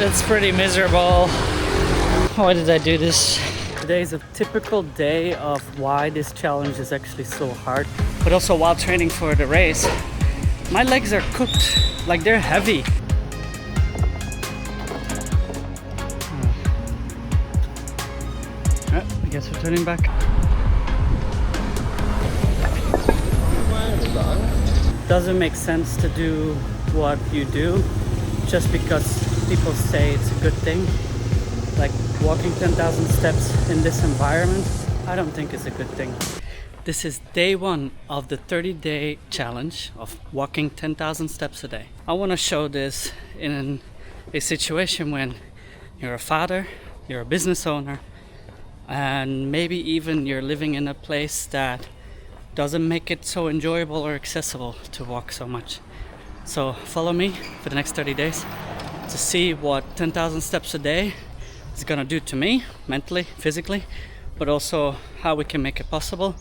It's pretty miserable. Why did I do this? Today is a typical day of why this challenge is actually so hard. But also while training for the race, my legs are cooked, like they're heavy. I guess we're turning back. Doesn't make sense to do what you do just because people say it's a good thing. Like walking 10,000 steps in this environment, I don't think is a good thing. This is day one of the 30-day challenge of walking 10,000 steps a day. I want to show this in a situation when you're a father, you're a business owner, and maybe even you're living in a place that doesn't make it so enjoyable or accessible to walk so much. So follow me for the next 30 days to see what 10,000 steps a day is gonna do to me, mentally, physically, but also how we can make it possible,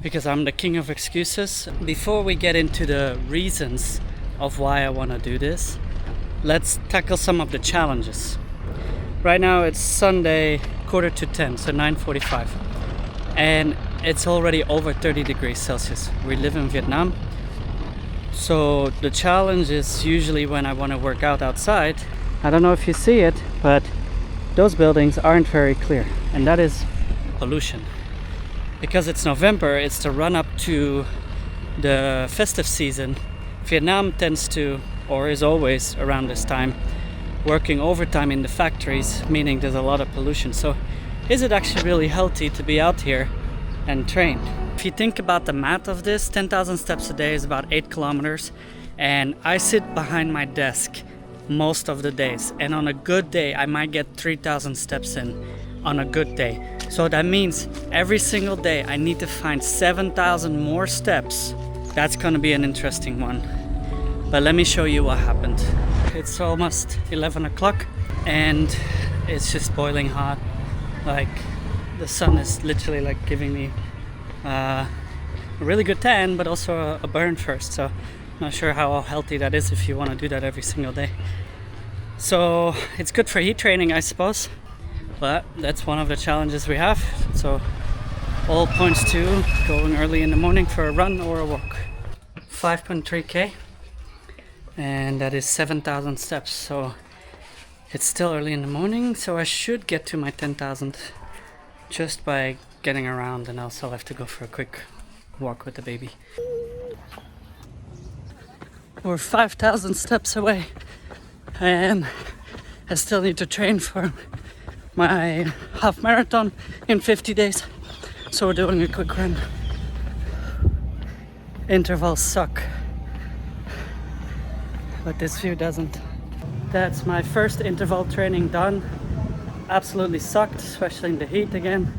because I'm the king of excuses. Before we get into the reasons of why I wanna do this, let's tackle some of the challenges. Right now it's Sunday, 9:45, so 9:45, and it's already over 30 degrees Celsius. We live in Vietnam, so the challenge is usually when I want to work out outside. I don't know if you see it, but those buildings aren't very clear, and that is pollution. Because it's November, it's the run up to the festive season. Vietnam tends to, or is always around this time, working overtime in the factories, meaning there's a lot of pollution. So is it actually really healthy to be out here and train? If you think about the math of this, 10,000 steps a day is about 8 kilometers, and I sit behind my desk most of the days, and on a good day I might get 3,000 steps in on a good day. So that means every single day I need to find 7,000 more steps. That's gonna be an interesting one, but let me show you what happened. It's almost 11 o'clock and it's just boiling hot. Like the sun is literally like giving me a really good tan, but also a burn first. So not sure how healthy that is if you want to do that every single day. So it's good for heat training, I suppose, but that's one of the challenges we have. So all points to going early in the morning for a run or a walk. 5.3k, and that is 7,000 steps. So it's still early in the morning, so I should get to my 10,000 just by getting around, and also have to go for a quick walk with the baby. We're 5,000 steps away, and I still need to train for my half marathon in 50 days. So we're doing a quick run. Intervals suck, but this view doesn't. That's my first interval training done. Absolutely sucked, especially in the heat again.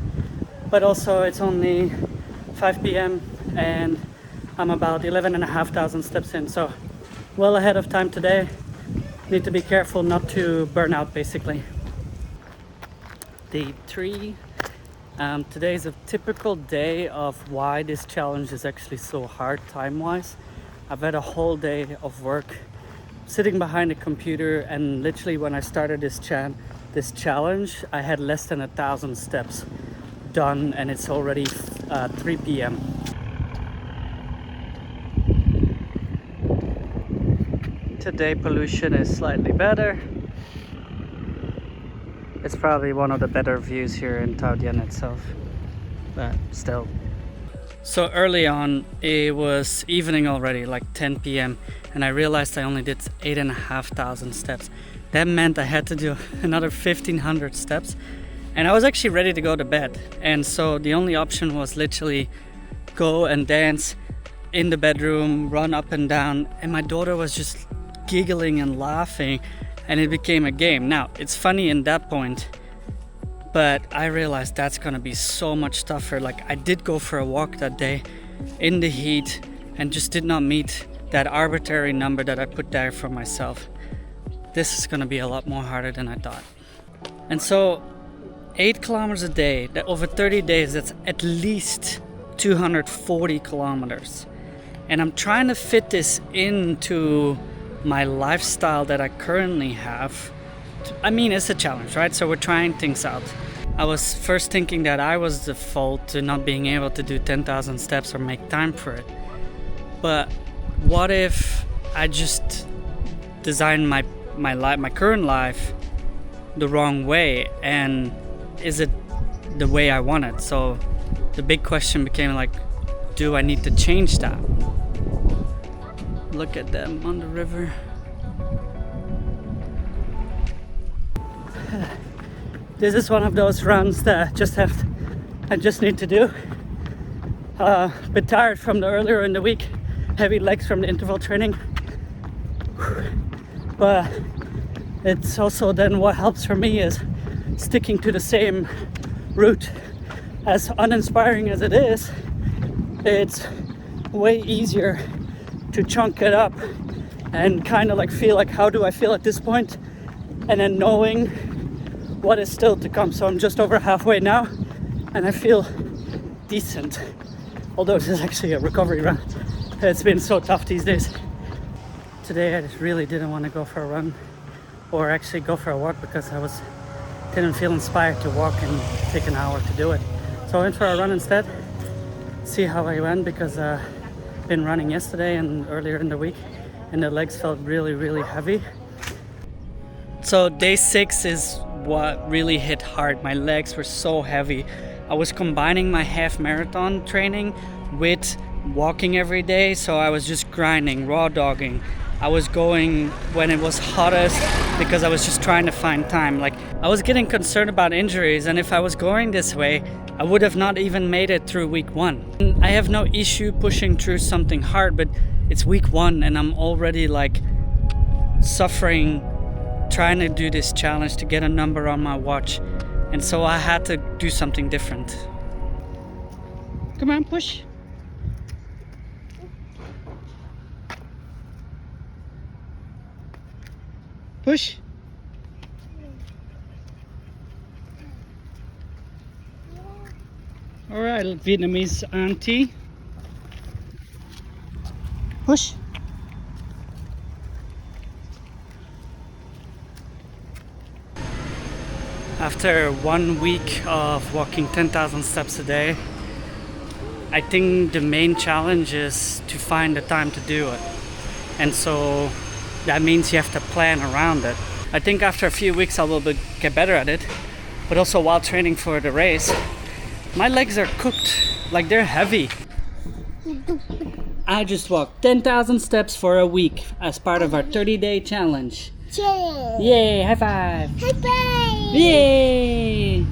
But also it's only 5 p.m. and I'm about 11,500 steps in. So well ahead of time today. Need to be careful not to burn out basically. Day 3. Today is a typical day of why this challenge is actually so hard time-wise. I've had a whole day of work sitting behind a computer, and literally when I started this challenge, I had less than 1,000 steps done, and it's already 3 p.m. Today pollution is slightly better. It's probably one of the better views here in Tao Dien itself, but still. So early on, it was evening already, like 10 p.m. and I realized I only did 8,500 steps. That meant I had to do another 1,500 steps, and I was actually ready to go to bed. And so the only option was literally go and dance in the bedroom, run up and down, and my daughter was just giggling and laughing, and it became a game. Now, it's funny in that point, but I realized that's gonna be so much tougher. Like, I did go for a walk that day in the heat and just did not meet that arbitrary number that I put there for myself. This is gonna be a lot more harder than I thought. And so 8 kilometers a day, that over 30 days, that's at least 240 kilometers. And I'm trying to fit this into my lifestyle that I currently have, I mean, it's a challenge, right? So we're trying things out. I was first thinking that I was the fault to not being able to do 10,000 steps or make time for it. But what if I just designed my life, my current life, the wrong way? And is it the way I want it? So the big question became like, do I need to change that? Look at them on the river. This is one of those runs that I just need to do. Bit tired from the earlier in the week, heavy legs from the interval training. But it's also then what helps for me is sticking to the same route. As uninspiring as it is, it's way easier to chunk it up and kind of like feel like, how do I feel at this point? And then knowing what is still to come. So I'm just over halfway now and I feel decent. Although this is actually a recovery run. It's been so tough these days. Today I just really didn't want to go for a run or actually go for a walk because didn't feel inspired to walk and take an hour to do it. So I went for a run instead. See how I went, because I've been running yesterday and earlier in the week and the legs felt really, really heavy. So day 6 is what really hit hard. My legs were so heavy. I was combining my half marathon training with walking every day, so I was just grinding, raw dogging. I was going when it was hottest because I was just trying to find time. Like, I was getting concerned about injuries, and if I was going this way, I would have not even made it through week 1. I have no issue pushing through something hard, but it's week 1 and I'm already like suffering trying to do this challenge to get a number on my watch. And so I had to do something different. Come on, push. Push. All right, Vietnamese auntie. Push. After 1 week of walking 10,000 steps a day, I think the main challenge is to find the time to do it. And so that means you have to plan around it. I think after a few weeks I will get better at it, but also while training for the race, my legs are cooked, like they're heavy. I just walked 10,000 steps for a week as part of our 30-day challenge. Yay, high five! High five! Yay!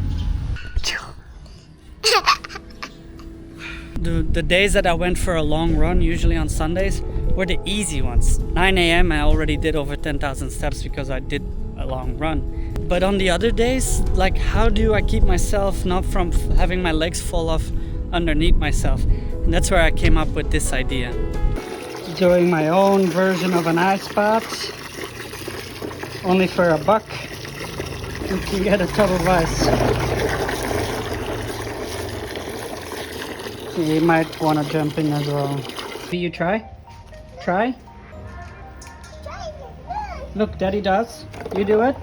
The days that I went for a long run, usually on Sundays, were the easy ones. 9 a.m. I already did over 10,000 steps because I did a long run. But on the other days, like, how do I keep myself not from having my legs fall off underneath myself? And that's where I came up with this idea. Doing my own version of an expat, only for $1. You can get a tub of ice. You might want to jump in as well. Do you try? Try? Look, Daddy does. You do it.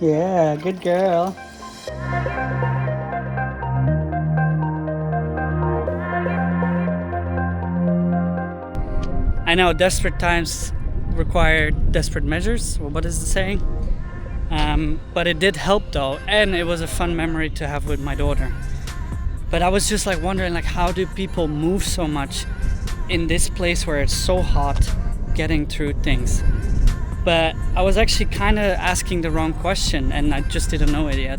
Yeah, good girl. I know desperate times require desperate measures. Well, what is the saying? But it did help though, and it was a fun memory to have with my daughter. But I was just like wondering, like, how do people move so much in this place where it's so hot, getting through things? But I was actually kind of asking the wrong question, and I just didn't know it yet.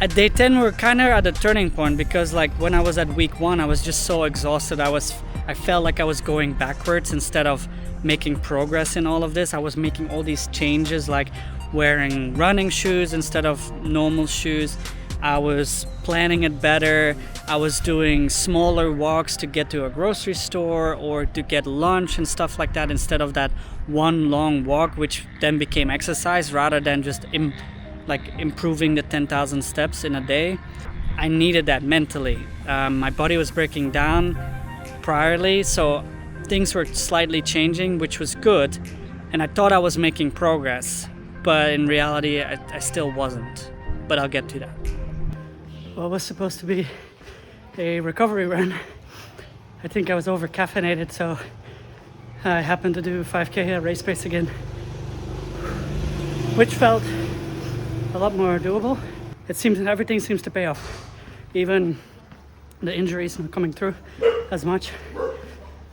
At day 10, we were kind of at a turning point, because like when I was at week 1, I was just so exhausted. I felt like I was going backwards instead of making progress in all of this. I was making all these changes, like wearing running shoes instead of normal shoes. I was planning it better. I was doing smaller walks to get to a grocery store or to get lunch and stuff like that, instead of that one long walk, which then became exercise rather than just improving the 10,000 steps in a day. I needed that mentally. My body was breaking down priorly, so things were slightly changing, which was good, and I thought I was making progress, but in reality I still wasn't, but I'll get to that. Well, it was supposed to be a recovery run. I think I was over caffeinated, so I happened to do 5k at race pace again, which felt a lot more doable. It seems everything seems to pay off, even the injuries not coming through as much.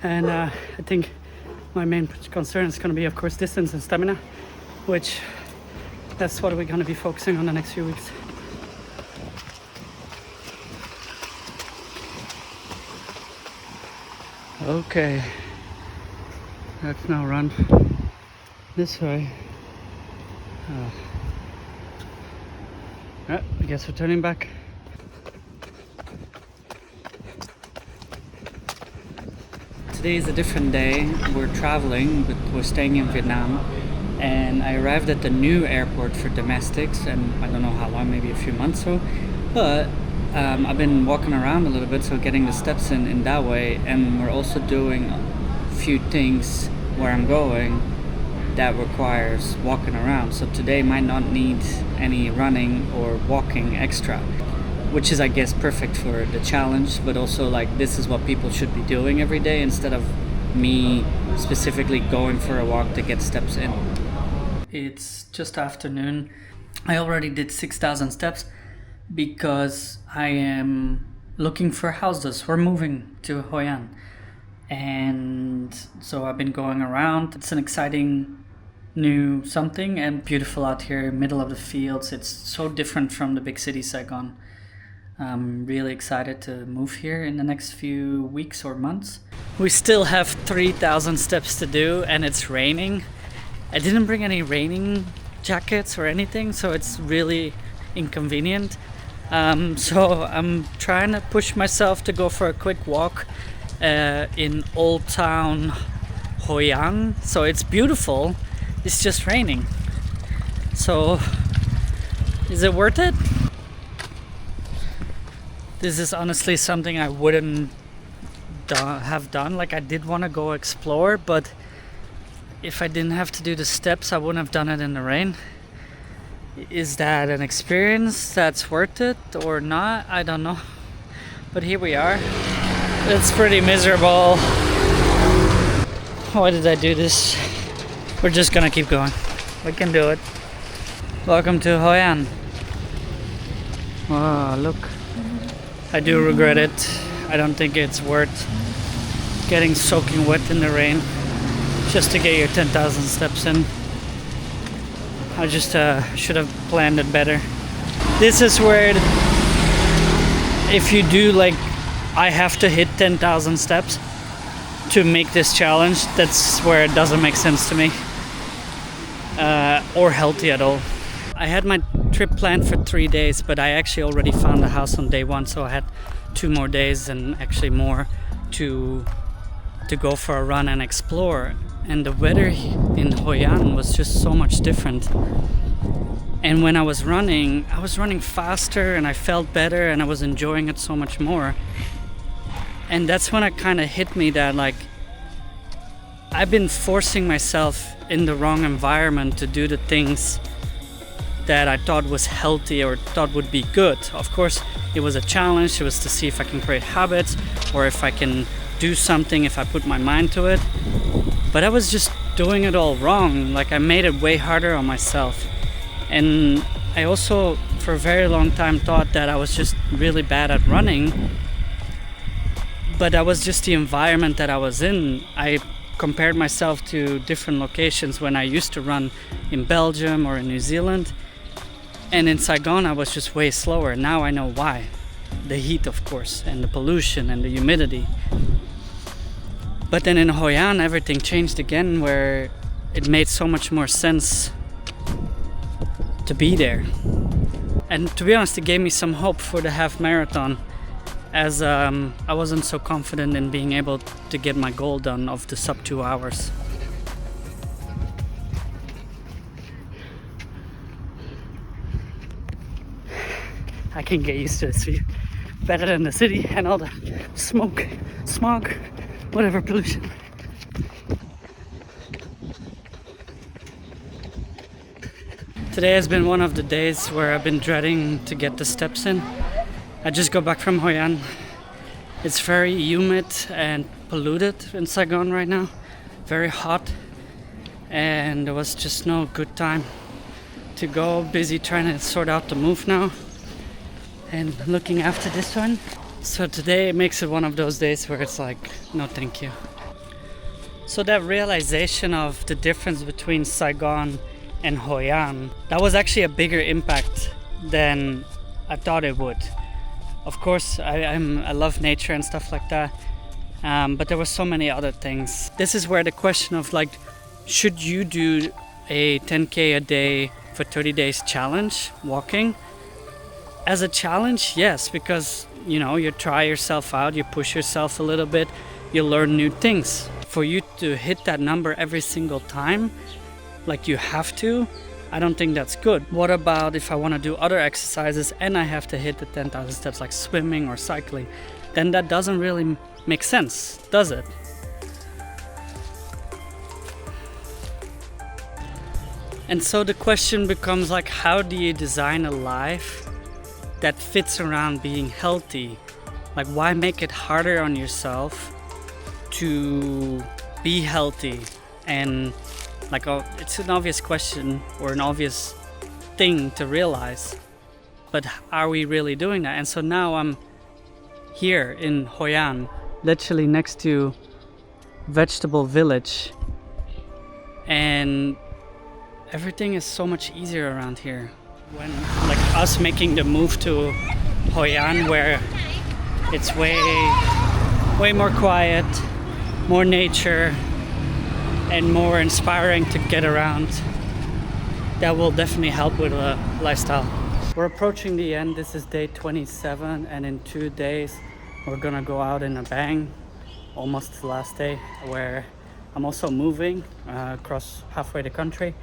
And I think my main concern is going to be, of course, distance and stamina, which that's what we're going to be focusing on the next few weeks. Okay, let's now run this way. I guess we're turning back. Today is a different day. We're traveling, but we're staying in Vietnam. And I arrived at the new airport for domestics, and I don't know how long, maybe a few months so. But I've been walking around a little bit, so getting the steps in that way. And we're also doing a few things where I'm going that requires walking around. So today might not need any running or walking extra, which is, I guess, perfect for the challenge, but also like this is what people should be doing every day instead of me specifically going for a walk to get steps in. It's just afternoon. I already did 6,000 steps because I am looking for houses. We're moving to Hoi An, and so I've been going around. It's an exciting new something and beautiful out here, middle of the fields. It's so different from the big city Saigon. I'm really excited to move here in the next few weeks or months. We still have 3,000 steps to do and it's raining. I didn't bring any raining jackets or anything, so it's really inconvenient. So I'm trying to push myself to go for a quick walk in Old Town Hoi An. So it's beautiful. It's just raining. So is it worth it? This is honestly something I wouldn't have done. Like, I did want to go explore, but if I didn't have to do the steps, I wouldn't have done it in the rain. Is that an experience that's worth it or not? I don't know. But here we are. It's pretty miserable. Why did I do this? We're just gonna keep going. We can do it. Welcome to Hoi An. Oh, look. I do regret it. I don't think it's worth getting soaking wet in the rain just to get your 10,000 steps in. I just should have planned it better. This is where if you do, like, I have to hit 10,000 steps to make this challenge, that's where it doesn't make sense to me or healthy at all. I had my trip planned for 3 days, but I actually already found a house on day one, so I had 2 more days and actually more to go for a run and explore. And the weather in Hoi An was just so much different. And when I was running faster and I felt better and I was enjoying it so much more. And that's when it kind of hit me that, like, I've been forcing myself in the wrong environment to do the things that I thought was healthy or thought would be good. Of course, it was a challenge. It was to see if I can create habits or if I can do something if I put my mind to it. But I was just doing it all wrong. Like, I made it way harder on myself. And I also, for a very long time, thought that I was just really bad at running. But that was just the environment that I was in. I compared myself to different locations when I used to run in Belgium or in New Zealand. And in Saigon, I was just way slower. Now I know why. The heat, of course, and the pollution and the humidity. But then in Hoi An, everything changed again, where it made so much more sense to be there. And to be honest, it gave me some hope for the half marathon, as I wasn't so confident in being able to get my goal done of the sub 2 hours. I can get used to this view better than the city and all the smoke, smog, whatever pollution. Today has been one of the days where I've been dreading to get the steps in. I just got back from Hoi An. It's very humid and polluted in Saigon right now, very hot, and there was just no good time to go. Busy trying to sort out the move now and looking after this one. So today makes it one of those days where it's like, no thank you. So that realization of the difference between Saigon and Hoi An, that was actually a bigger impact than I thought it would. Of course, I love nature and stuff like that, but there were so many other things. This is where the question of like, should you do a 10K a day for 30 days challenge, walking? As a challenge, yes, because you try yourself out, you push yourself a little bit, you learn new things. For you to hit that number every single time, like you have to, I don't think that's good. What about if I want to do other exercises and I have to hit the 10,000 steps like swimming or cycling? Then that doesn't really make sense, does it? And so the question becomes like, how do you design a life that fits around being healthy? Like, why make it harder on yourself to be healthy? And like, it's an obvious question or an obvious thing to realize, but are we really doing that? And so now I'm here in Hoi An, literally next to Vegetable Village, and everything is so much easier around here. When like us making the move to Hoi An, where it's way more quiet, more nature, and more inspiring to get around, that will definitely help with a lifestyle. We're approaching the end. This is day 27, and in 2 days we're gonna go out in a bang, almost the last day, where I'm also moving across halfway the country,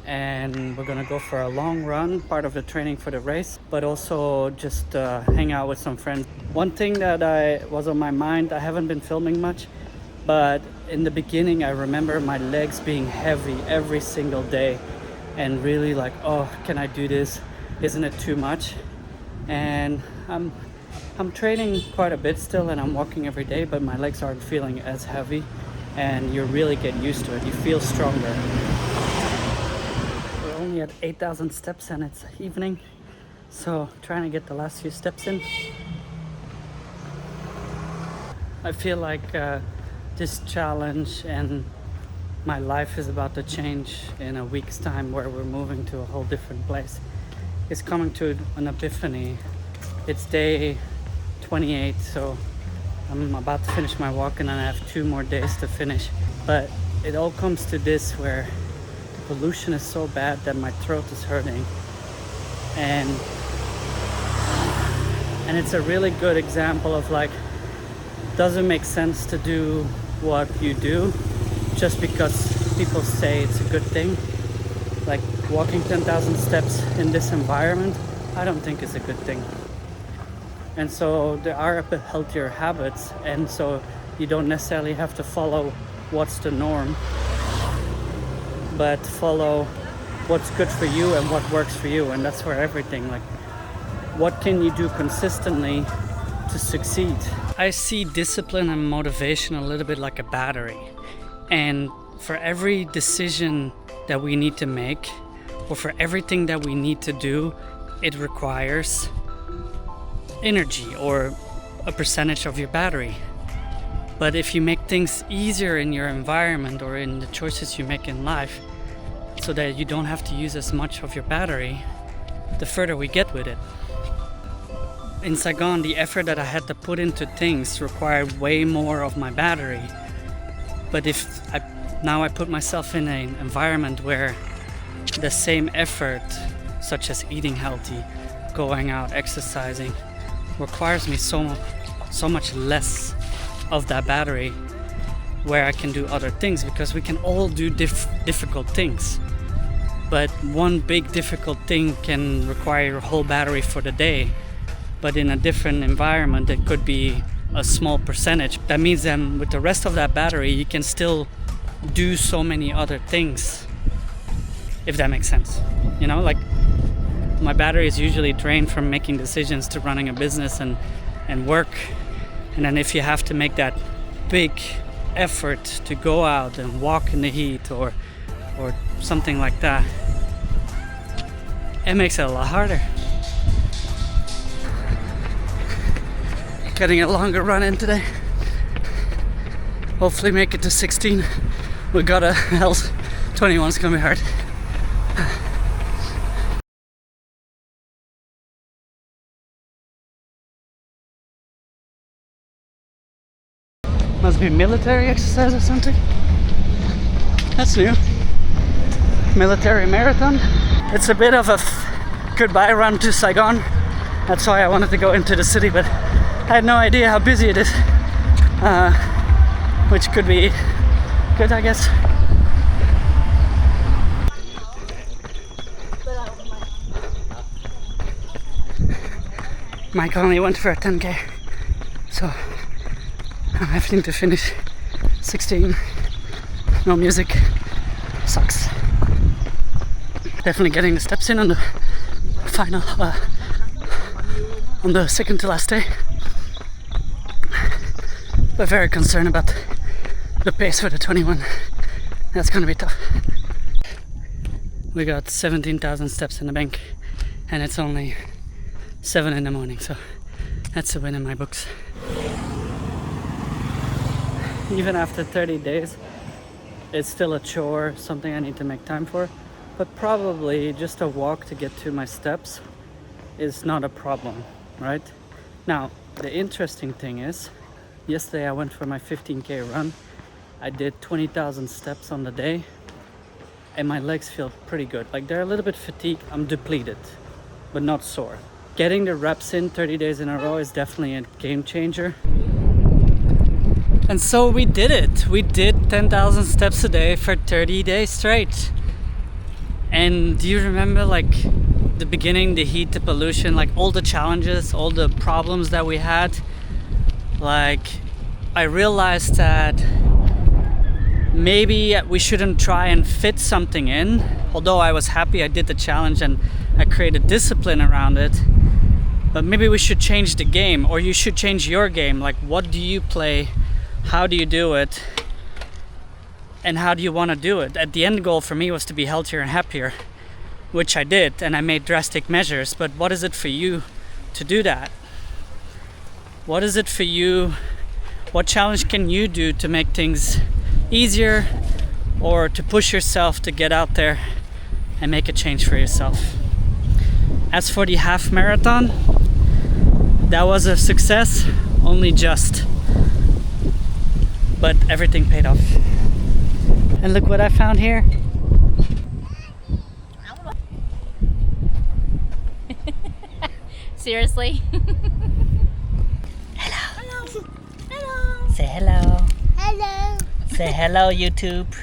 and we're gonna go for a long run, part of the training for the race, but also just hang out with some friends. One thing that was on my mind, I haven't been filming much, but in the beginning I remember my legs being heavy every single day and really like, oh, can I do this? Isn't it too much? And I'm training quite a bit still, and I'm walking every day, but my legs aren't feeling as heavy, and you really get used to it. You feel stronger. We're only at 8,000 steps and it's evening, so trying to get the last few steps in. I feel like this challenge and my life is about to change in a week's time, where we're moving to a whole different place. It's coming to an epiphany. It's day 28, so I'm about to finish my walk and then I have 2 more days to finish. But it all comes to this, where the pollution is so bad that my throat is hurting. And it's a really good example of like, doesn't make sense to do what you do just because people say it's a good thing. Like walking 10,000 steps in this environment, I don't think is a good thing. And so there are healthier habits, and so you don't necessarily have to follow what's the norm, but follow what's good for you and what works for you. And that's where everything, like, what can you do consistently to succeed? I see discipline and motivation a little bit like a battery, and for every decision that we need to make, or for everything that we need to do, it requires energy or a percentage of your battery. But if you make things easier in your environment or in the choices you make in life, so that you don't have to use as much of your battery, the further we get with it. In Saigon, the effort that I had to put into things required way more of my battery. But if now I put myself in an environment where the same effort, such as eating healthy, going out, exercising, requires me so much less of that battery, where I can do other things, because we can all do difficult things. But one big difficult thing can require your whole battery for the day, but in a different environment it could be a small percentage. That means then with the rest of that battery you can still do so many other things, if that makes sense. You know, like my battery is usually drained from making decisions to running a business and work, and then if you have to make that big effort to go out and walk in the heat or something like that, it makes it a lot harder. Getting a longer run in today. Hopefully make it to 16. We gotta, else 21's gonna be hard. Must be military exercise or something. That's new. Military marathon. It's a bit of a goodbye run to Saigon. That's why I wanted to go into the city, but I had no idea how busy it is. Which could be good, I guess. Mike only went for a 10k, so I'm having to finish 16. No music. Sucks. Definitely getting the steps in on the final, on the second to last day. But very concerned about the pace for the 21. That's gonna be tough. We got 17,000 steps in the bank and it's only 7 in the morning, so that's a win in my books. Even after 30 days, it's still a chore, something I need to make time for, but probably just a walk to get to my steps is not a problem, right? Now, the interesting thing is, yesterday I went for my 15k run. I did 20,000 steps on the day and my legs feel pretty good. Like they're a little bit fatigued, I'm depleted, but not sore. Getting the reps in 30 days in a row is definitely a game changer. And so we did it. We did 10,000 steps a day for 30 days straight. And do you remember like the beginning, the heat, the pollution, like all the challenges, all the problems that we had? Like I realized that maybe we shouldn't try and fit something in. Although I was happy I did the challenge and I created discipline around it. But maybe we should change the game, or you should change your game. Like what do you play? How do you do it? And how do you want to do it? At the end goal for me was to be healthier and happier, which I did, and I made drastic measures. But what is it for you to do that? What is it for you? What challenge can you do to make things easier, or to push yourself to get out there and make a change for yourself? As for the half marathon, that was a success, only just. But everything paid off. And look what I found here. Seriously? Hello. Hello. Say hello. Hello. Say hello, YouTube.